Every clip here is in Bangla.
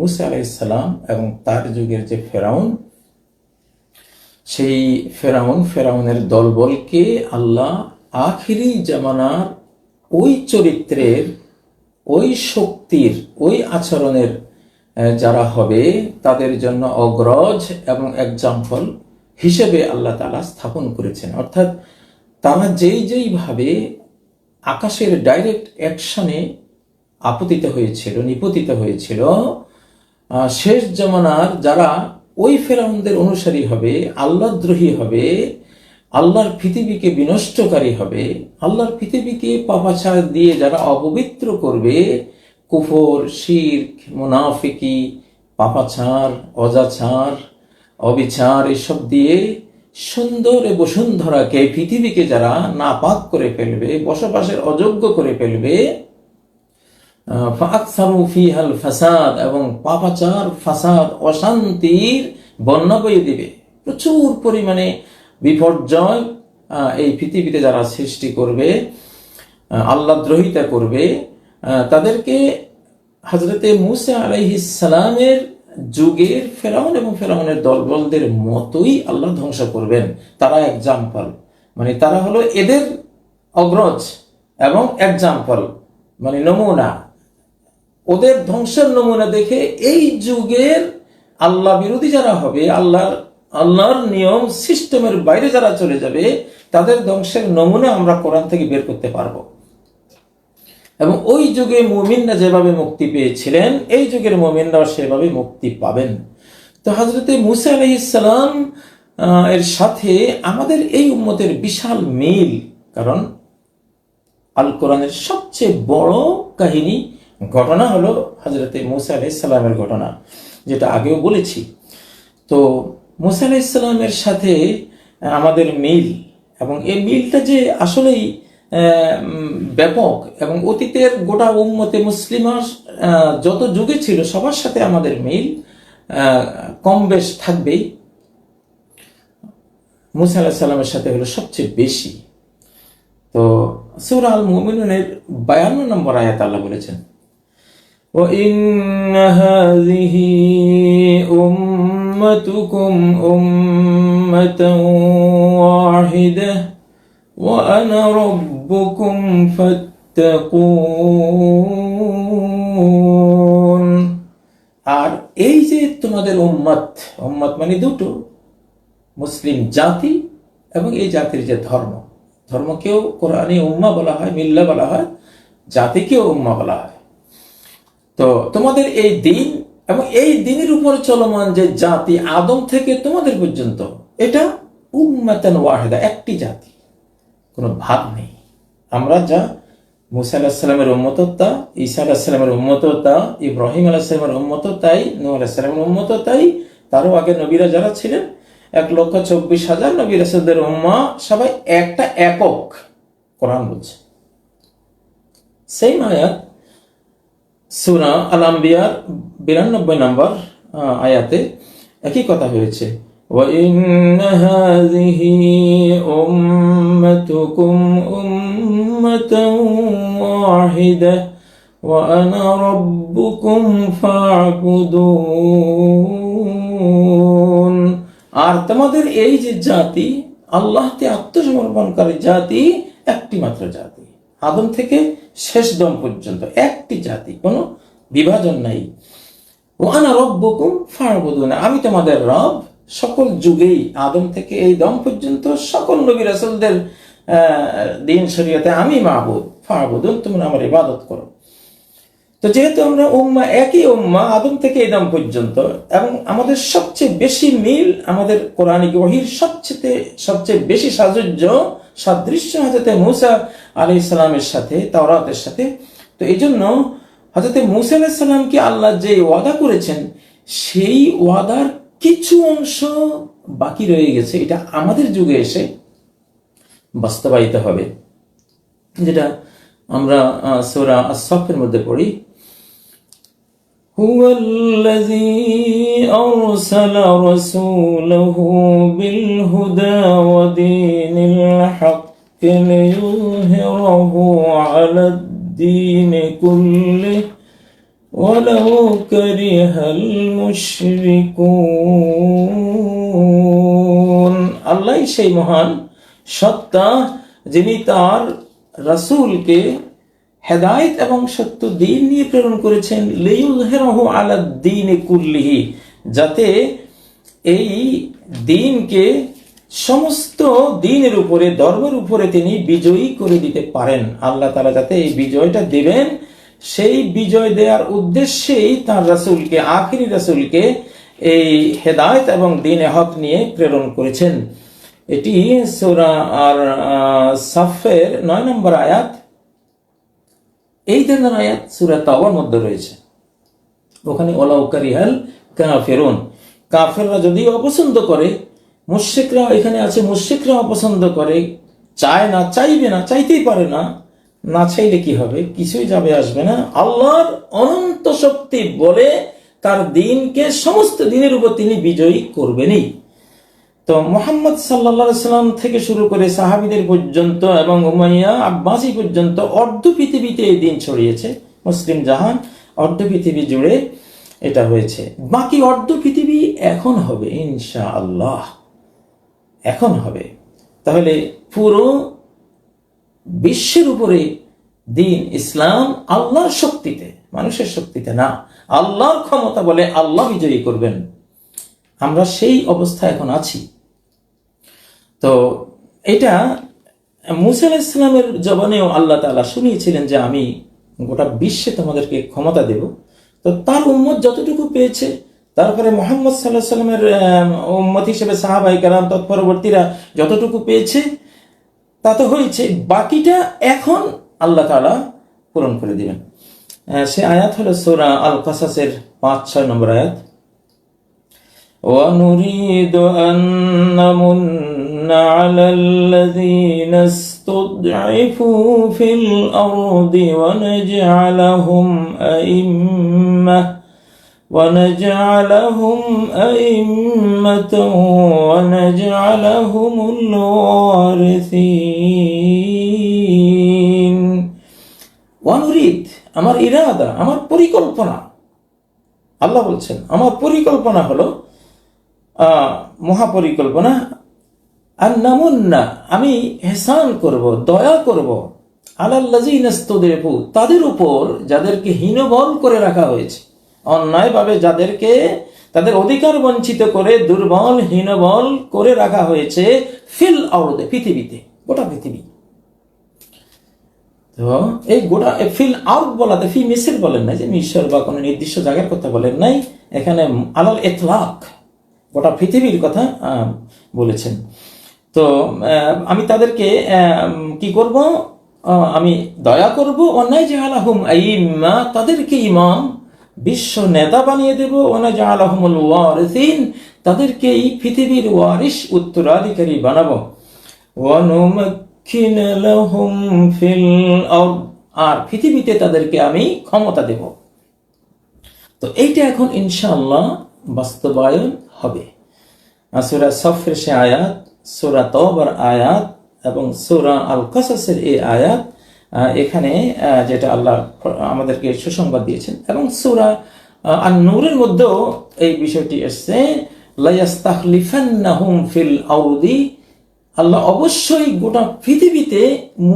মুসা আলাইহিস সালাম এবং তার যুগের যে ফেরাউন, সেই ফেরাউনের দলবলকে আল্লাহ আখিরি জামানার ওই চরিত্রের, ওই শক্তির, ওই আচরণের যারা হবে তাদের জন্য অগ্রজ এবং এক্সাম্পল হিসেবে আল্লাহ তাআলা স্থাপন করেছেন। অর্থাৎ তারা যেইভাবে আকাশের ডাইরেক্ট অ্যাকশনে নিপতিত হয়েছিল, শেষ জামানার যারা ওই ফেরাউনদের অনুসারী হবে, আল্লাহদ্রোহী হবে, আল্লাহর পৃথিবীকে বিনষ্টকারী হবে, আল্লাহর পৃথিবীকে পাপাচার দিয়ে যারা অপবিত্র করবে, কুফর, শিরক, মুনাফিকি, পাপাচার, অজাচার, অবিচার এসব দিয়ে সুন্দর বসুন্ধরাকে, পৃথিবীকে যারা নাপাক করে ফেলবে, বসবাসের অযোগ্য করে ফেলবে, ফাকসারু ফিহাল ফাসাদ, এবং পাপাচার, ফাসাদ, অশান্তির বন্যা বয়ে দিবে, প্রচুর পরিমাণে বিপর্যয় এই পৃথিবীতে যারা সৃষ্টি করবে, আল্লাহদ্রোহিতা করবে, তাদেরকে হযরতে মুসা আলাইহিস সালামের যুগের ফেরাউন এবং ফেরাউনের দলবলদের মতোই আল্লাহ ধ্বংস করবেন। তারা এক্সাম্পল, মানে তারা হলো এদের অগ্রজ এবং এক্সাম্পল, মানে নমুনা। ওদের ধ্বংসের নমুনা দেখে এই যুগের আল্লাহ বিরোধী যারা হবে, আল্লাহর নিয়ম সিস্টেমের বাইরে যারা চলে যাবে, তাদের ধ্বংসের নমুনা আমরা কোরআন থেকে বের করতে পারবো। এবং ওই যুগে মুমিনরা যেভাবে মুক্তি পেয়েছিলেন, এই যুগের মুমিনরাও সেভাবে মুক্তি পাবেন। তো হযরতে মুসা আলাইহিস সালাম এর সাথে আমাদের এই উম্মতের বিশাল মিল, কারণ আল কোরআনের সবচেয়ে বড় কাহিনী, ঘটনা হলো হযরতে মুসা আলাইহিস সালামের ঘটনা, যেটা আগেও বলেছি। তো মুসা আলাইহিস সালামের সাথে আমাদের মিল, এবং এই মিলটা যে আসলেই ব্যাপক, এবং অতীতের গোটা উম্মতে মুসলিমা যত যুগে ছিল সবার সাথে আমাদের মিল কম বেশ থাকবেই। মুসা আলাইহিস সালামের সাথে হলো সবচেয়ে বেশি। তো সূরা আল মুমিনুনের 52 নম্বর আয়াত আল্লাহ বলেছেন, وَإِنَّ هَذِهِ أُمَّتُكُمْ أُمَّةً وَاحِدَةً وَأَنَا رَبُّكُمْ فَاتَّقُونِ। আর এই যে তোমাদের উম্মত মানে দুটো, মুসলিম জাতি এবং এই জাতির যে ধর্মকেও কোরআনে উম্মাহ বলা হয়, মিল্লাহ বলা হয়, জাতিকেও উম্মাহ বলা হয়। তো তোমাদের এই দিন এবং এই দিনের উপর চলমান যে জাতি, আদম থেকে তোমাদের পর্যন্ত, এটা উম্মাতান ওয়াহিদা, একটি জাতি, কোনো ভাগ নেই। আমরা যা মুসা আলাইহিস সালামের উম্মত তা, ঈসা আলাইহিস সালামের উম্মত তা, ইব্রাহিম আলাইহিস সালামের উম্মত তাই, নূহ আলাইহিস সালামের উম্মত তাই, তারও আগে নবীরা যারা ছিলেন 1,24,000 নবী রাসূলদের উম্মাহ, সবাই একটা একক। কোরআন বলছে সেই আয়াত সূরা আল আম্বিয়ার 92 নম্বর আয়াতে একই কথা হয়েছে, وَإِنَّ هَذِهِ أُمَّتُكُمْ أُمَّةً وَاحِدَةً وَأَنَا رَبُّكُمْ فَاعْبُدُونِ। আর তোমাদের এই যে জাতি, আল্লাহতে আত্মসমর্পণকারী জাতি, একটি মাত্র জাতি, আদম থেকে শেষ দম পর্যন্ত একটি জাতি, কোনো বিভাজন নাই। ওয়ানা রব্বুকুম ফা'বুদুন, আমি তোমাদের রব, সকল যুগেই আদম থেকে এই দম পর্যন্ত সকল নবী রাসূলদের দিন শরীয়তে আমি মাবুদ, ফা'বুদুন, তোমরা আমার ইবাদত করো। তো যেহেতু আমরা উম্মাহ, একই উম্মাহ আদম থেকে এই দম পর্যন্ত, এবং আমাদের সবচেয়ে বেশি মিল, আমাদের কোরআনিক ওহীর সবচেয়ে বেশি সাদৃশ্য হযরতে মুসা আলাইহিস সালামের সাথে, তাওরাতের সাথে। তো এই জন্য হযরতে মুসা আলাইহিস সালামকে আল্লাহ যে ওয়াদা করেছেন, সেই ওয়াদার কিছু অংশ বাকি রয়ে গেছে, এটা আমাদের যুগে এসে বাস্তবায়িত হবে, যেটা আমরা সূরা আস-সাফের মধ্যে পড়ি, هو الذي أرسل رسوله بالهدى ودين الحق ليظهره على الدين كله ولو كره المشركون। আল্লাহ সেই মহান সত্তা যিনি তার রাসূলকে হেদায়েত এবং সত্য দ্বীন নিয়ে প্রেরণ করেছেন, লিইয়ুযহিরাহু আলাদ দ্বীনি কুল্লিহি, যাতে এই দ্বীনকে সমস্ত দ্বীনের উপরে, ধর্মের উপরে তিনি বিজয়ী করে দিতে পারেন। আল্লাহ তাআলা যাতে এই বিজয়টা দিবেন, সেই বিজয় দেওয়ার উদ্দেশ্যেই তার রাসূলকে, আখিরি রাসূলকে এই হেদায়েত এবং দ্বীনে হক নিয়ে প্রেরণ করেছেন। এটি সূরা আর সাফের 9 নম্বর আয়াত। এই ধরনের আয়াত সূরা তাওবার মধ্যে রয়েছে। ওখানে ওয়ালাউ কারিহাল কাফিরুন, কাফেররা যদি অপছন্দ করে, মুশরিকরা এখানে আছে, মুশরিকরা অপছন্দ করে, চায় না, চাইবে না, চাইতেই পারে না, না চাইলে কি হবে? কিছুই যাবে আসবে না। আল্লাহর অনন্ত শক্তি বলে তার দ্বীনকে সমস্ত দ্বীনের উপর তিনি বিজয়ী করবেনই। তো মুহাম্মদ সাল্লাল্লাহু আলাইহি সাল্লাম থেকে শুরু করে সাহাবীদের পর্যন্ত এবং উমাইয়া আব্বাসী পর্যন্ত অর্ধ পৃথিবীতে এই দ্বীন ছড়িয়েছে। মুসলিম জাহান অর্ধ পৃথিবী জুড়ে এটা হয়েছে। বাকি অর্ধ পৃথিবী এখন হবে ইনশাআল্লাহ, এখন হবে। তাহলে পুরো বিশ্বের উপরে দ্বীন ইসলাম আল্লাহর শক্তিতে, মানুষের শক্তিতে না, আল্লাহর ক্ষমতা বলে আল্লাহ বিজয়ী করবেন। আমরা সেই অবস্থায় এখন আছি। তো এটা মুসা আলাইহিস সালামের জবানেও আল্লাহ তাআলা শুনিয়েছিলেন যে আমি গোটা বিশ্বে তোমাদেরকে ক্ষমতা দেব। তো তার উম্মত যতটুকু পেয়েছে, তারপরে মুহাম্মদ সাল্লাল্লাহু আলাইহি সাল্লামের উম্মত হিসেবে সাহাবায়ে কেরাম তৎপরবর্তীরা যতটুকু পেয়েছে তা তো হয়েছে, বাকিটা এখন আল্লাহ তাআলা পূরণ করে দিবেন। সে আয়াত হলো সূরা আল কাসাসের 5-6 নম্বর আয়াত। وَنُرِيدُ أَن نَّمُنَّ عَلَى الَّذِينَ اسْتُضْعِفُوا فِي الْأَرْضِ وَنَجْعَلَهُمْ أَئِمَّةً وَنَجْعَلَهُمُ الْوَارِثِينَ। ওয়ানুরিদ, আমার ইরাদা, আমার পরিকল্পনা, আল্লাহ বলছেন আমার পরিকল্পনা হলো মহাপরিকল্পনা, আর নামুন্না, আমি ইহসান করব, দয়া করব, আলাল্লাযিনা ইসতুদঈফু, তাদের উপর যাদেরকে হীনবল করে রাখা হয়েছে, অন্যায়ভাবে যাদেরকে তাদের অধিকার বঞ্চিত করে দুর্বল হীনবল করে রাখা হয়েছে, ফিল আরদে, পৃথিবীতে, গোটা পৃথিবী। তো এই গোটা ফিল আরদ বলাতে ফি মিসর বলেন নাই, যে মিশর বা কোনো নির্দিষ্ট জায়গার কথা বলেন নাই, এখানে আলাল ইতলাক গোটা পৃথিবীর কথা বলেছেন। তো আমি তাদেরকে কি করব? আমি দয়া করব। ওয়ানাজআলাহুম আইম্মা, তাদেরকে ইমাম, বিশ্ব নেতা বানিয়ে দেব। ওয়ানাজআলাহুমুল ওয়ারিসিন, তাদেরকে এই পৃথিবীর ওয়ারিস, উত্তরাধিকারী বানাবো। ওয়ানুমাক্কিনা লাহুম ফিল আরদ, আর পৃথিবীতে তাদেরকে আমি ক্ষমতা দেব। তো এইটা এখন ইনশাআল্লাহ বাস্তবায়ন হবে। সূরা সফের সে আয়াত, সূরা তাওবার আয়াত এবং সূরা আল কাসাসের এই আয়াত, এখানে যেটা আল্লাহ আমাদেরকে সুসংবাদ দিয়েছেন, এবং সূরা আন-নূরের মধ্যেও এই বিষয়টি এসেছে, লা ইস্তাখলিফান্নাহুম ফিল আরদি, আল্লাহ অবশ্যই গোটা পৃথিবীতে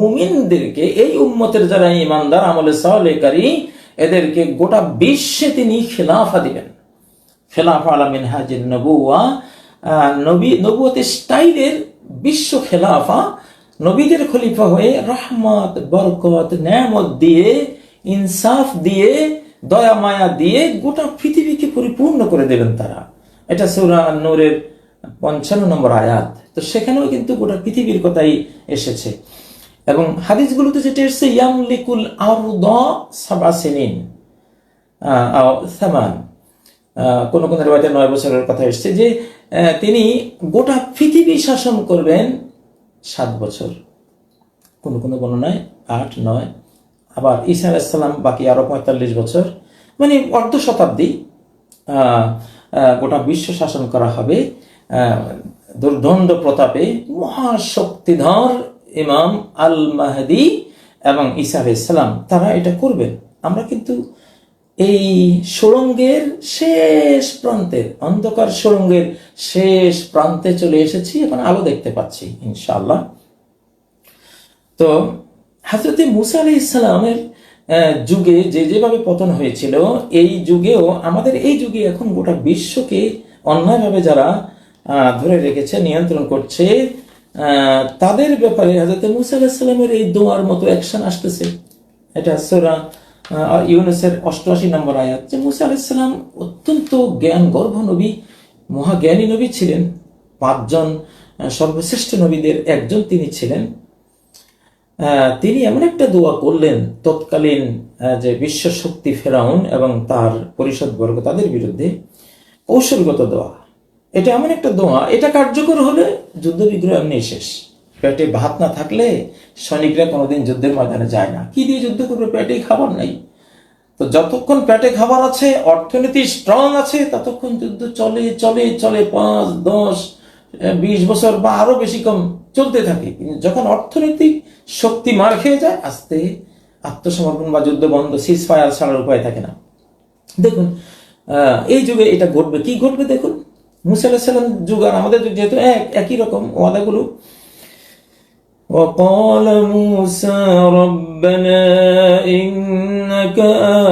মুমিনদেরকে, এই উম্মতের যারা ঈমানদার, আমলে সালেহকারী, এদেরকে গোটা বিশ্বে তিনি খেলাফা দিবেন। খেলাফা আলা মিনহাজিন নবুওয়া, নবুয়তের স্টাইলের বিশ্ব খেলাফা, নবীদের খলিফা হয়ে রহমত, বরকত, নেয়ামত দিয়ে, ইনসাফ দিয়ে, দয়া মায়া দিয়ে গোটা পৃথিবীকে পরিপূর্ণ করে দেবেন তারা। এটা সূরা আন-নূরের 55 নম্বর আয়াত। তো সেখানেও কিন্তু গোটা পৃথিবীর কথাই এসেছে, এবং হাদিসগুলোতে যেটা এসেছে, ইয়ামলিকুল আরদা সাবআ সিনিন আও সামান, কোন কোন রিওয়ায়াতে 9 বছরের কথা এসেছে, যে তিনি গোটা পৃথিবী শাসন করবেন 7 বছর, কোন কোন বর্ণনায় 8-9, আবার ঈসা আলাইহিস সালাম বাকি আরো 45 বছর, মানে অর্ধ শতাব্দী গোটা বিশ্ব শাসন করা হবে দুর্দণ্ড প্রতাপে। মহাশক্তিধর ইমাম আল মাহদি এবং ঈসা আলাইহিস সালাম, তারা এটা করবেন। আমরা কিন্তু এই সুড়ঙ্গের শেষ প্রান্তের, অন্ধকার সুড়ঙ্গের শেষ প্রান্তে চলে এসেছি, এখন আলো দেখতে পাচ্ছি ইনশাআল্লাহ। তো হযরত মুসা আলাইহিস সালামের যুগে যেভাবে পতন হয়েছিল, এই যুগেও, আমাদের এই যুগে এখন গোটা বিশ্বকে অন্যায়ভাবে যারা ধরে রেখেছে, নিয়ন্ত্রণ করছে, তাদের ব্যাপারে হযরত মুসা আলাইহিস সালামের এই দোয়ার মতো অ্যাকশন আসতেছে। এটা সূরা ইউনূসের ৮৮ নম্বর আয়াত, যে মুসা আলাইহিস সালাম অত্যন্ত জ্ঞান গর্ভ নবী, মহাজ্ঞানী নবী ছিলেন। ৫ জন সর্বশ্রেষ্ঠ নবীদের একজন তিনি ছিলেন। তিনি এমন একটা দোয়া করলেন তৎকালীন যে বিশ্ব শক্তি ফেরাউন এবং তার পরিষদবর্গ, তাদের বিরুদ্ধে কৌশলগত দোয়া। এটা এমন একটা দোয়া, এটা কার্যকর হলে যুদ্ধ বিগ্রহ এমনি শেষ। পেটে ভাত না থাকলে সৈনিকরা কোনোদিন যুদ্ধের ময়দানে যায় না। কি দিয়ে যুদ্ধ করবে? পেটেই খাবার নাই। তো যতক্ষণ পেটে খাবার আছে, অর্থনীতি স্ট্রং আছে, ততক্ষণ যুদ্ধ চলে চলে চলে ৫, ১০, ২০ বছর বা আরো বেশি কম চলতে থাকে। কিন্তু যখন অর্থনৈতিক শক্তি মার খেয়ে যায়, আস্তে আত্মসমর্পণ বা যুদ্ধ বন্ধ, সিজ ফায়ার ছাড়ার উপায় থাকে না। দেখুন এই যুগে এটা ঘটবে। কি ঘটবে দেখুন, মুসা আলাইহিস সালাম যুগ আর আমাদের যুগ যেহেতু একই রকম ওয়াদাগুলো। وقال موسى ربنا إنك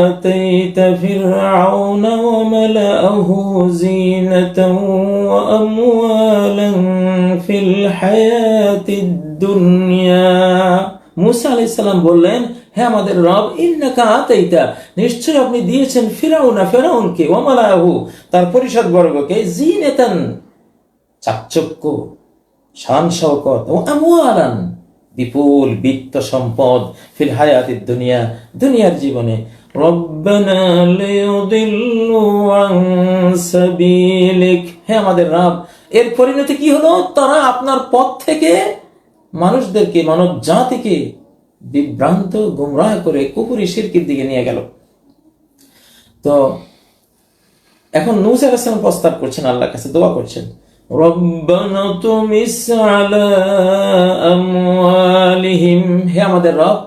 آتيت فرعون وملأه زينة وأموالا في الحياة الدنيا। মুসা আলাইহিস সালাম বললেন, হে আমাদের রব, ইন্নাকা আতাইতা, নিশ্চয় আপনি দিয়েছেন, ফেরাউনকে, ওয়া মালাহু, তার পরিষদবর্গকে, জিনাতান, চাকচক্য, শান শওকত, ও আমওয়ালান, বিপুল বিত্ত সম্পদ, ফিল হায়াতিদ দুনিয়া, দুনিয়ার জীবনে, রব্বানা লিয়ুদিল্লু আন সাবিলিক, হে আমাদের রব, এর পরিণতি কি হলো? তারা আপনার পথ থেকে মানুষদেরকে, মানব জাতিকে বিভ্রান্ত, গুমরাহ করে কুফরি শিরকের দিকে নিয়ে গেল। তো এখন মুসা আলাইহিস সালাম প্রস্তাব করছেন, আল্লাহর কাছে দোয়া করছেন, রব্বানা তুমিস আলা আমওয়ালিহিম, হে আমাদের রব,